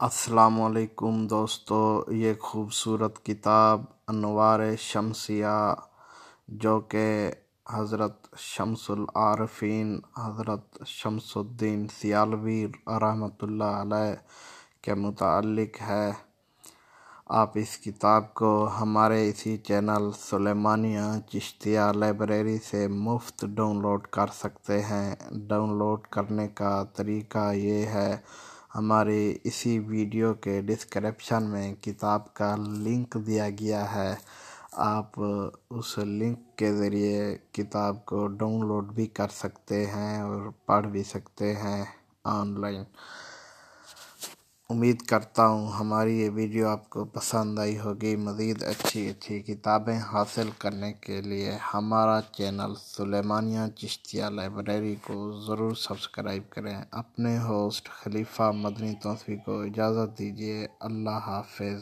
السلام علیکم دوستو، یہ خوبصورت کتاب انوار شمسیہ جو کہ حضرت شمس العارفین حضرت شمس الدین سیالوی رحمۃ اللہ علیہ کے متعلق ہے۔ آپ اس کتاب کو ہمارے اسی چینل سلیمانیہ چشتیہ لائبریری سے مفت ڈاؤن لوڈ کر سکتے ہیں۔ ڈاؤن لوڈ کرنے کا طریقہ یہ ہے، ہماری اسی ویڈیو کے ڈسکرپشن میں کتاب کا لنک دیا گیا ہے، آپ اس لنک کے ذریعے کتاب کو ڈاؤن لوڈ بھی کر سکتے ہیں اور پڑھ بھی سکتے ہیں آن لائن۔ امید کرتا ہوں ہماری یہ ویڈیو آپ کو پسند آئی ہوگی۔ مزید اچھی کتابیں حاصل کرنے کے لیے ہمارا چینل سلیمانیہ چشتیہ لائبریری کو ضرور سبسکرائب کریں۔ اپنے ہوسٹ خلیفہ مدنی توسیع کو اجازت دیجیے۔ اللہ حافظ۔